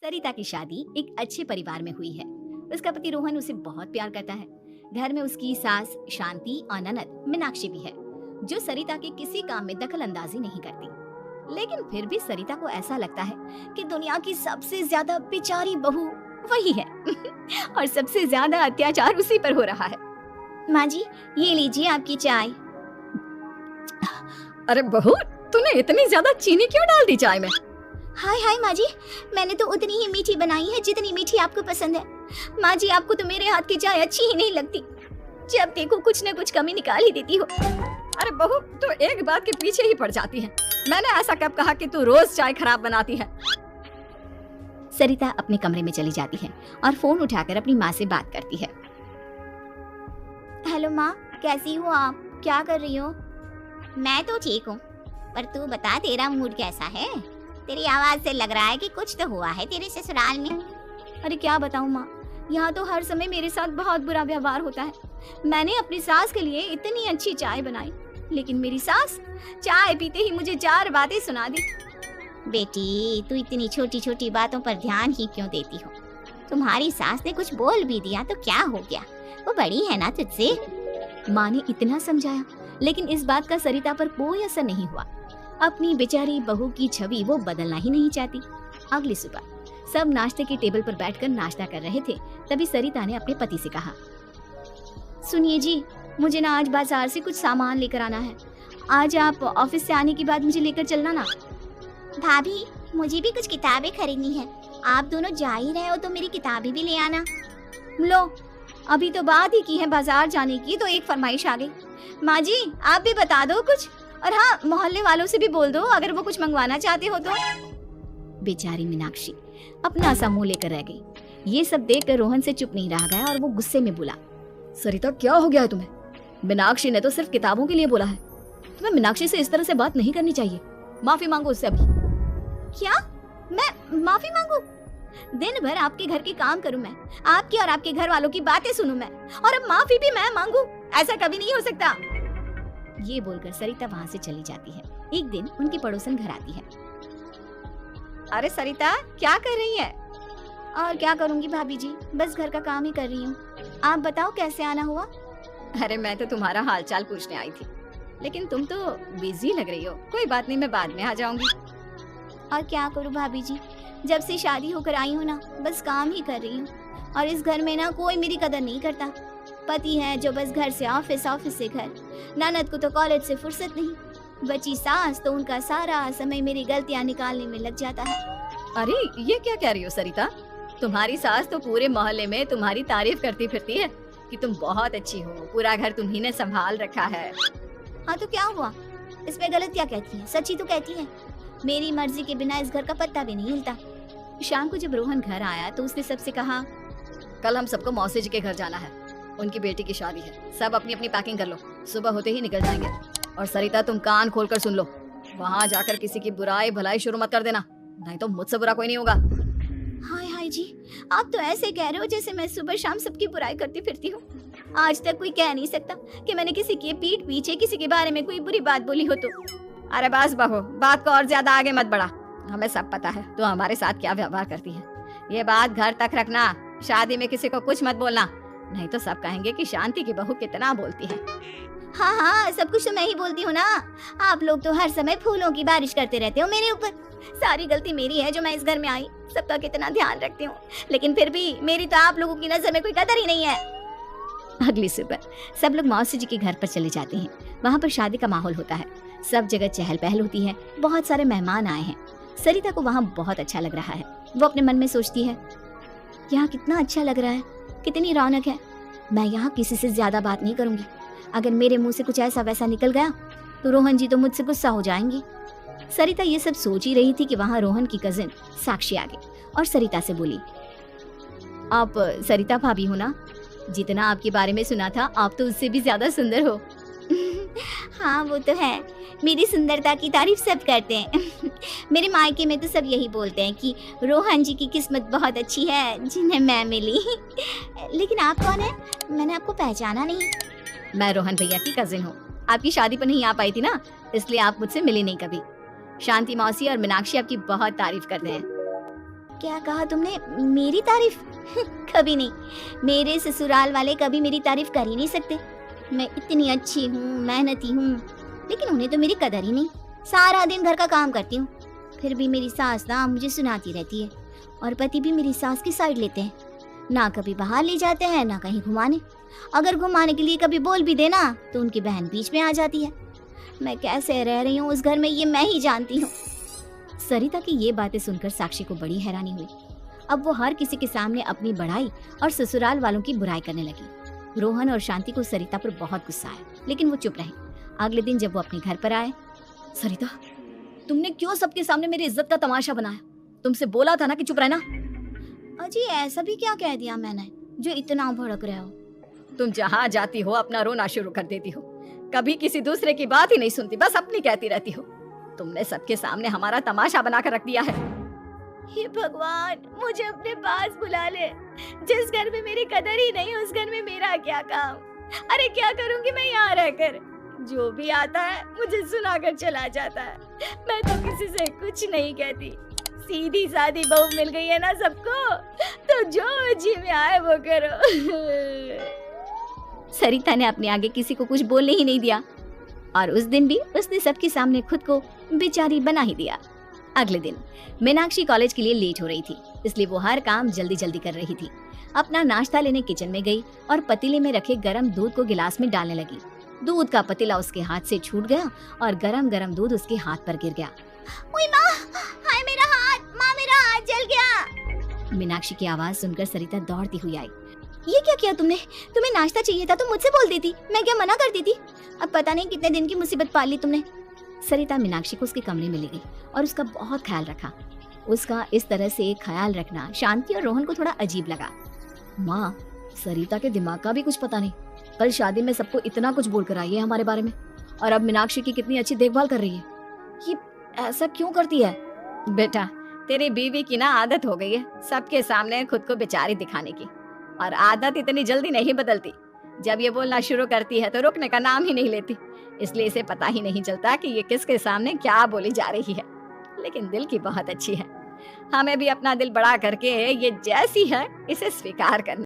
सरिता की शादी एक अच्छे परिवार में हुई है। उसका पति रोहन उसे बहुत प्यार करता है। घर में उसकी सास शांति और ननद मीनाक्षी भी है, जो सरिता के किसी काम में दखल अंदाजी नहीं करती। लेकिन फिर भी सरिता को ऐसा लगता है कि दुनिया की सबसे ज्यादा बेचारी बहू वही है और सबसे ज्यादा अत्याचार उसी पर हो रहा है। माँ जी, ये लीजिए आपकी चाय। अरे बहू, तूने इतनी ज्यादा चीनी क्यों डाल दी चाय में? हाय हाय माँ जी, मैंने तो उतनी ही मीठी बनाई है जितनी मीठी आपको पसंद है। माँ जी, आपको तो मेरे हाथ की चाय अच्छी ही नहीं लगती। जब देखो कुछ न कुछ कमी निकाल ही देती हो। अरे बहू, तू एक बात के पीछे ही पड़ जाती है। मैंने ऐसा कब कहा कि तू रोज चाय खराब बनाती है? सरिता अपने कमरे में चली जाती है और फोन उठाकर अपनी माँ से बात करती है। हेलो माँ, कैसी हो आप? क्या कर रही हो? मैं तो ठीक हूँ, पर तू बता, तेरा मूड कैसा है? तेरी आवाज से लग रहा है कि कुछ तो हुआ है तेरे ससुराल में। अरे क्या बताऊँ माँ, यहाँ तो हर समय मेरे साथ बहुत बुरा व्यवहार होता है। मैंने अपनी सास के लिए इतनी अच्छी चाय बनाई, लेकिन मेरी सास चाय पीते ही मुझे 4 बातें सुना दी। बेटी, तू इतनी छोटी छोटी बातों पर ध्यान ही क्यों देती हो? तुम्हारी सास ने कुछ बोल भी दिया तो क्या हो गया, वो बड़ी है ना तुझसे। माँ ने इतना समझाया, लेकिन इस बात का सरिता पर कोई असर नहीं हुआ। अपनी बेचारी बहू की छवि वो बदलना ही नहीं चाहती। अगली सुबह सब नाश्ते के टेबल पर बैठकर नाश्ता कर रहे थे। तभी सरिता ने अपने पति से कहा, सुनिए जी, मुझे ना आज बाजार से कुछ सामान लेकर आना है। आज आप ऑफिस से आने के बाद मुझे लेकर चलना ना। भाभी, मुझे भी कुछ किताबें खरीदनी है। आप दोनों जा ही रहे हो तो मेरी किताबें भी ले आना। लो, अभी तो बात ही की है बाजार जाने की, तो एक फरमाइश आ गई। माँ जी, आप भी बता दो कुछ, और हाँ, मोहल्ले वालों से भी बोल दो अगर वो कुछ मंगवाना चाहते हो तो। बेचारी मीनाक्षी अपना सा मुंह लेकर रह गई। ये सब देखकर रोहन से चुप नहीं रहा गया और वो गुस्से में बोला, सरिता, क्या हो गया है तुम्हें? मीनाक्षी ने तो सिर्फ किताबों के लिए बोला है। तुम्हें मीनाक्षी से इस तरह से बात नहीं करनी चाहिए। माफी मांगो उससे अभी। क्या? मैं माफी मांगू? दिन भर आपके घर के काम करूं मैं, आपकी और आपके घर वालों की बातें सुनूं मैं, और अब माफी भी मैं मांगू? ऐसा कभी नहीं हो सकता। ये बोलकर सरिता वहाँ से चली जाती है। एक दिन उनकी पड़ोसन घर आती है। अरे सरिता, क्या कर रही है? और क्या करूंगी भाभी जी, बस घर का काम ही कर रही हूँ। आप बताओ कैसे आना हुआ? अरे मैं तो तुम्हारा हालचाल पूछने आई थी, लेकिन तुम तो बिजी लग रही हो। कोई बात नहीं, मैं बाद में आ जाऊंगी। और क्या करूँ भाभी जी, जब से शादी होकर आई हूँ ना, बस काम ही कर रही हूँ। और इस घर में ना कोई मेरी कदर नहीं करता। पति है जो बस घर से ऑफिस, ऑफिस से घर। ननद को तो कॉलेज से फुर्सत नहीं। बची सास तो उनका सारा समय मेरी गलतियाँ निकालने में लग जाता है। अरे ये क्या कह रही हो सरिता? तुम्हारी सास तो पूरे मोहल्ले में तुम्हारी तारीफ करती फिरती है कि तुम बहुत अच्छी हो, पूरा घर तुम्ही ने संभाल रखा है। हाँ तो क्या हुआ, इसमें गलत क्या कहती है? सच्ची तो कहती है। मेरी मर्जी के बिना इस घर का पत्ता भी नहीं हिलता। शाम को जब रोहन घर आया तो उसने सबसे कहा, कल हम सबको मौसी जी के घर जाना है, उनकी बेटी की शादी है। सब अपनी अपनी पैकिंग कर लो, सुबह होते ही निकल जाएंगे। और सरिता, तुम कान खोलकर सुन लो, वहाँ जाकर किसी की बुराई भलाई शुरू मत कर देना, नहीं तो मुझसे बुरा कोई नहीं होगा। हाय हाय जी, आप तो ऐसे कह रहे हो जैसे मैं सुबह शाम सबकी बुराई करती फिरती हूँ। आज तक कोई कह नहीं सकता कि मैंने किसी के पीठ पीछे किसी के बारे में कोई बुरी बात बोली हो तो। अरे बस बहू, बात को और ज्यादा आगे मत बढ़ा। हमें सब पता है तो हमारे साथ क्या व्यवहार करती है। ये बात घर तक रखना, शादी में किसी को कुछ मत बोलना, नहीं तो सब कहेंगे कि शांति की बहू कितना बोलती है। हाँ हाँ, सब कुछ तो मैं ही बोलती हूँ ना। आप लोग तो हर समय फूलों की बारिश करते रहते हो मेरे ऊपर। सारी गलती मेरी है जो मैं इस घर में आई, सबका कितना ध्यान रखती हूँ, लेकिन फिर भी मेरी तो आप लोगों की नजर में कोई कदर ही नहीं है। अगली सुबह सब लोग मौसी जी के घर पर चले जाते हैं। वहाँ पर शादी का माहौल होता है, सब जगह चहल पहल होती है, बहुत सारे मेहमान आए हैं। सरिता को वहाँ बहुत अच्छा लग रहा है। वो अपने मन में सोचती है, यहाँ कितना अच्छा लग रहा है, कितनी रौनक है। मैं यहाँ किसी से ज्यादा बात नहीं करूंगी। अगर मेरे मुंह से कुछ ऐसा वैसा निकल गया तो रोहन जी तो मुझसे गुस्सा हो जाएंगे। सरिता ये सब सोच ही रही थी कि वहाँ रोहन की कजिन साक्षी आ गई और सरिता से बोली, आप सरिता भाभी हो ना? जितना आपके बारे में सुना था, आप तो उससे भी ज्यादा सुंदर हो। हाँ वो तो है, मेरी सुंदरता की तारीफ सब करते हैं। मेरे मायके में तो सब यही बोलते हैं कि रोहन जी की किस्मत बहुत अच्छी है जिन्हें मैं मिली। लेकिन आप कौन है? मैंने आपको पहचाना नहीं। मैं रोहन भैया की कजिन हूँ। आपकी शादी पर नहीं आ पाई थी ना, इसलिए आप मुझसे मिली नहीं कभी। शांति मौसी और मीनाक्षी आपकी बहुत तारीफ करते हैं। क्या कहा तुमने? मेरी तारीफ? कभी नहीं। मेरे ससुराल वाले कभी मेरी तारीफ कर ही नहीं सकते। मैं इतनी अच्छी हूँ, मेहनती हूँ, लेकिन उन्हें तो मेरी कदर ही नहीं। सारा दिन घर का काम करती हूँ, फिर भी मेरी सास ना मुझे सुनाती रहती है। और पति भी मेरी सास की साइड लेते हैं, ना कभी बाहर ले जाते हैं ना कहीं घुमाने। अगर घुमाने के लिए कभी बोल भी देना तो उनकी बहन बीच में आ जाती है। मैं कैसे रह रही हूँ उस घर में ये मैं ही जानती हूँ। सरिता की ये बातें सुनकर साक्षी को बड़ी हैरानी हुई। अब वो हर किसी के सामने अपनी बढ़ाई और ससुराल वालों की बुराई करने लगी। रोहन और शांति को सरिता पर बहुत गुस्सा आया, लेकिन वो चुप रहे। अगले दिन जब वो अपने घर पर आए, सरिता, तुमने क्यों सबके सामने मेरी इज्जत का तमाशा बनाया? तुमसे बोला था ना कि चुप रहना। अजी ऐसा भी क्या कह दिया मैंने जो इतना भड़क रहे हो? तुम जहाँ जाती हो अपना रोना शुरू कर देती हो, कभी किसी दूसरे की बात ही नहीं सुनती, बस अपनी कहती रहती हो। तुमने सबके सामने हमारा तमाशा बनाकर रख दिया है। हे भगवान, मुझे अपने पास बुला ले। जिस घर में मेरी कदर ही नहीं उस घर में मेरा क्या काम? अरे क्या करूंगी मैं यहाँ रहकर? जो भी आता है मुझे सुनाकर चला जाता है। मैं तो किसी से कुछ नहीं कहती। सीधी सादी बहू मिल गई है ना सबको, तो जो जी में आए वो करो। सरिता ने अपने आगे किसी को कुछ बोलने ही नहीं दिया, और उस दिन भी उसने सबके सामने खुद को बेचारी बना ही दिया। अगले दिन मीनाक्षी कॉलेज के लिए लेट हो रही थी, इसलिए वो हर काम जल्दी जल्दी कर रही थी। अपना नाश्ता लेने किचन में गई और पतीले में रखे गरम दूध को गिलास में डालने लगी। दूध का पतीला उसके हाथ से छूट गया और गरम गरम दूध उसके हाथ पर गिर गया। ओए माँ, हाय मेरा हाथ, माँ मेरा हाथ जल गया। मीनाक्षी की आवाज सुनकर सरिता दौड़ती हुई आई। ये क्या किया तुमने? तुम्हें नाश्ता चाहिए था तो मुझसे बोल देती, मैं क्या मना करती थी? अब पता नहीं कितने दिन की मुसीबत पाल ली तुमने। सरिता मीनाक्षी को उसके कमरे में ले गई और उसका बहुत ख्याल रखा। उसका इस तरह से ख्याल रखना शांति और रोहन को थोड़ा अजीब लगा। माँ, सरिता के दिमाग का भी कुछ पता नहीं। कल शादी में सबको इतना कुछ बोलकर आई है हमारे बारे में, और अब मीनाक्षी की कितनी अच्छी देखभाल कर रही है। ये ऐसा क्यों करती है? बेटा, तेरी बीवी की ना आदत हो गई है सबके सामने खुद को बेचारी दिखाने की, और आदत इतनी जल्दी नहीं बदलती। जब ये बोलना शुरू करती है तो रुकने का नाम ही नहीं लेती, इसलिए इसे पता ही नहीं चलता कि ये किसके सामने क्या बोली जा रही है। लेकिन दिल की बहुत अच्छी है। हमें भी अपना दिल बड़ा करके ये जैसी है इसे स्वीकार करना